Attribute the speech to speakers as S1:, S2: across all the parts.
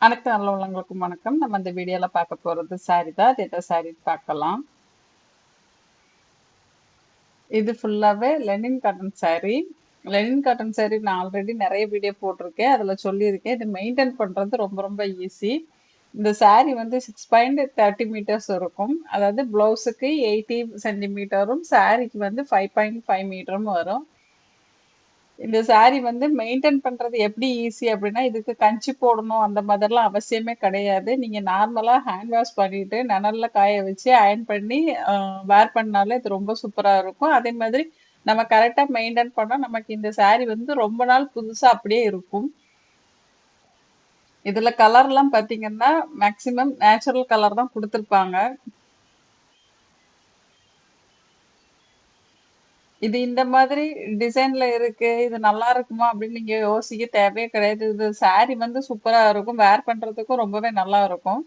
S1: அனைத்து நல்ல உள்ளவங்களுக்கும் வணக்கம். நம்ம இந்த வீடியோல பார்க்க போறது சாரி தான். அது எந்த சாரி பார்க்கலாம். இது ஃபுல்லாவே Lenin cotton sorry. Lenin cotton sorry நான் ஆல்ரெடி நிறைய வீடியோ போட்டிருக்கேன். அதுல சொல்லியிருக்கேன். இது மெயின்டைன் பண்றது ரொம்ப ரொம்ப ஈஸி. இந்த சாரி வந்து 6.30 மீட்டர்ஸ் இருக்கும். அதாவது பிளவுஸுக்கு 80 சென்டிமீட்டரும் சாரிக்கு வந்து 5.5 மீட்டரும் வரும். இந்த சாரி வந்து மெயின்டைன் பண்றது எப்படி ஈஸி அப்படின்னா, இதுக்கு கஞ்சி போடணும் அந்த மாதிரிலாம் அவசியமே கிடையாது. நீங்க நார்மலா ஹேண்ட் வாஷ் பண்ணிட்டு, நனல்ல காய வச்சு அயர்ன் பண்ணி வேர் பண்ணாலே இது ரொம்ப சூப்பரா இருக்கும். அதே மாதிரி நம்ம கரெக்ட்டா மெயின்டைன் பண்ணா, நமக்கு இந்த சாரி வந்து ரொம்ப நாள் புதுசா அப்படியே இருக்கும். இதுல கலர்லாம் பார்த்தீங்கன்னா, மேக்ஸிமம் நேச்சுரல் கலர் தான் குடுத்துருப்பாங்க. இது இந்த மாதிரி டிசைன்ல இருக்கு. இது நல்லா இருக்குமா? அப்படின்னு நீங்க யோசிக்க தேவையே கிடையாது. இது சாரி வந்து சூப்பரா இருக்கும். வேர் பண்றதுக்கும் ரொம்பவே நல்லா இருக்கும்.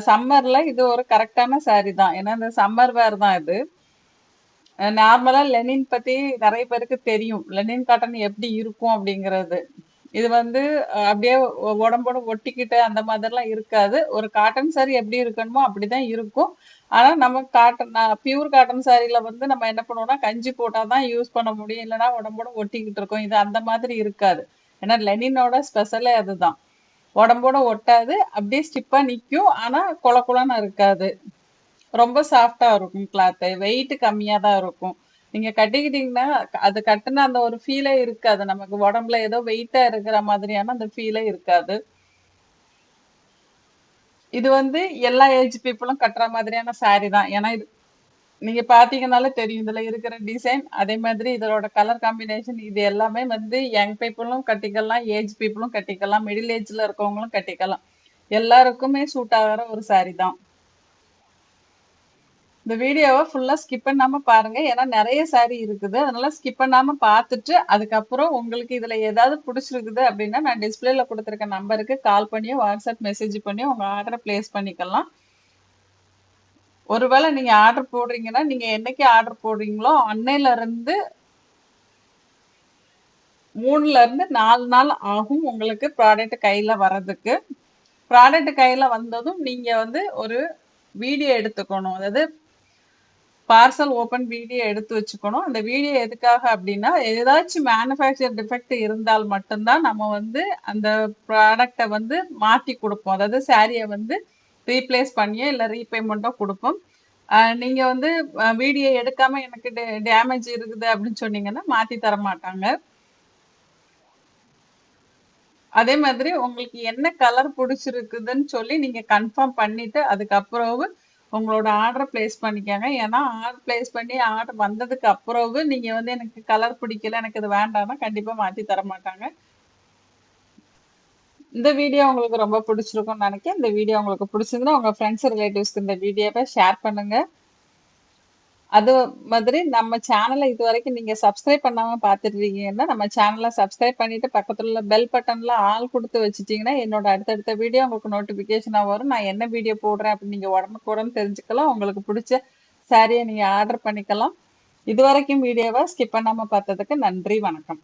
S1: சம்மர்ல இது ஒரு கரெக்ட்டான சாரி தான். ஏன்னா, இந்த சம்மர் வேர் தான் இது. நார்மலா லெனின் பத்தி நெறைய பேருக்கு தெரியும். லெனின் காட்டன் எப்படி இருக்கும் அப்படிங்கிறது. இது வந்து அப்படியே உடம்போட ஒட்டிக்கிட்டு அந்த மாதிரிலாம் இருக்காது. ஒரு காட்டன் சாரி எப்படி இருக்கணுமோ அப்படிதான் இருக்கும். ஆனா நம்ம காட்டன் பியூர் காட்டன் சாரில வந்து நம்ம என்ன பண்ணுவோம்னா, கஞ்சி போட்டா தான் யூஸ் பண்ண முடியும். இல்லன்னா உடம்போட ஒட்டிக்கிட்டு இருக்கும். இது அந்த மாதிரி இருக்காது. ஏன்னா லெனினோட ஸ்பெஷலே அதுதான். உடம்போட ஒட்டாது. அப்படியே ஸ்டிப்பா நிக்கும். ஆனா கொழ கொழன்னு இருக்காது. ரொம்ப சாஃப்ட்டா இருக்கும் கிளாத்து. வெயிட் கம்மியா தான் இருக்கும். நீங்க கட்டிக்கிட்டீங்கன்னா, அது கட்டுன அந்த ஒரு ஃபீலே இருக்காது. நமக்கு உடம்புல ஏதோ வெயிட்டா இருக்கிற மாதிரியான அந்த ஃபீலே இருக்காது. இது வந்து எல்லா ஏஜ் பீப்புளும் கட்டுற மாதிரியான சாரி தான். ஏன்னா இது நீங்க பார்த்தீங்கன்னாலே தெரியும். இதுல இருக்கிற டிசைன், அதே மாதிரி இதோட கலர் காம்பினேஷன் இது எல்லாமே வந்து யங் பீப்புளும் கட்டிக்கலாம், ஏஜ் பீப்புளும் கட்டிக்கலாம், மிடில் ஏஜ்ல இருக்கவங்களும் கட்டிக்கலாம். எல்லாருக்குமே சூட் ஆகுற ஒரு சாரி தான். இந்த வீடியோவை ஃபுல்லா ஸ்கிப் பண்ணாம பாருங்க. ஏன்னா நெறைய சாரி இருக்குது. அதனால ஸ்கிப் பண்ணாம பார்த்துட்டு, அதுக்கப்புறம் உங்களுக்கு இதுல ஏதாவது புடிச்சிருக்குது அப்படின்னா, நான் டிஸ்ப்ளேல குடுத்திருக்க நம்பருக்கு கால் பண்ணியோ, வாட்ஸ்அப் மெசேஜ் பண்ணியோ உங்க ஆர்டர பிளேஸ் பண்ணிக்கலாம். ஒருவேளை நீங்க ஆர்டர் போடுறீங்கன்னா, நீங்க என்னைக்கு ஆர்டர் போடுறீங்களோ, அன்னையில இருந்து 3ல இருந்து 4 நாள் ஆகும் உங்களுக்கு ப்ராடக்ட் கையில வர்றதுக்கு. ப்ராடக்ட் கையில வந்ததும் நீங்க வந்து ஒரு வீடியோ எடுத்துக்கணும். அதாவது பார்சல் ஓப்பன் வீடியோ எடுத்து வச்சுக்கணும். அந்த வீடியோ எதுக்காக அப்படின்னா, ஏதாச்சும் மேனுஃபேக்சர் டிஃபெக்ட் இருந்தால் மட்டும்தான் நம்ம வந்து அந்த ப்ராடக்ட்ட வந்து மாத்தி குடுப்போம். அதாவது சாரிய வந்து ரீப்ளேஸ் பண்ணியோ, இல்ல ரீபேமெண்ட்டோ குடுப்போம். நீங்க வந்து வீடியோ எடுக்காம எனக்கு டேமேஜ் இருக்குது அப்படின்னு சொன்னீங்கன்னா, மாத்தி தர மாட்டாங்க. அதே மாதிரி உங்களுக்கு என்ன கலர் புடிச்சிருக்குதுன்னு சொல்லி நீங்க கன்ஃபார்ம் பண்ணிட்டு, அதுக்கப்புறவு உங்களோட ஆர்டர பிளேஸ் பண்ணிக்கங்க. ஏன்னா, ஆர்டர் பிளேஸ் பண்ணி ஆர்டர் வந்ததுக்கு அப்புறவு நீங்க வந்து எனக்கு கலர் பிடிக்கல, எனக்கு இது வேண்டாம்னா கண்டிப்பா மாத்தி தர மாட்டாங்க. இந்த வீடியோ உங்களுக்கு ரொம்ப பிடிச்சிருக்கும்னு நினைக்கிறேன். இந்த வீடியோ உங்களுக்கு பிடிச்சிருந்தா உங்க ஃப்ரெண்ட்ஸ், ரிலேட்டிவ்ஸ்க்கு இந்த வீடியோவை ஷேர் பண்ணுங்க. அது மாதிரி நம்ம சேனலை இதுவரைக்கும் நீங்க சப்ஸ்கிரைப் பண்ணாம பார்த்துருக்கீங்கன்னா, நம்ம சேனலை சப்ஸ்கிரைப் பண்ணிட்டு பக்கத்துல உள்ள பெல் பட்டன்ல ஆல் குடுத்து வச்சுட்டீங்கன்னா, என்னோட அடுத்தடுத்த வீடியோ உங்களுக்கு நோட்டிஃபிகேஷனா வரும். நான் என்ன வீடியோ போடுறேன் அப்படின்னு நீங்க உடனுக்குடன் தெரிஞ்சுக்கலாம். உங்களுக்கு பிடிச்ச சாரிய நீங்க ஆர்டர் பண்ணிக்கலாம். இதுவரைக்கும் வீடியோவை ஸ்கிப் பண்ணாம பார்த்ததுக்கு நன்றி, வணக்கம்.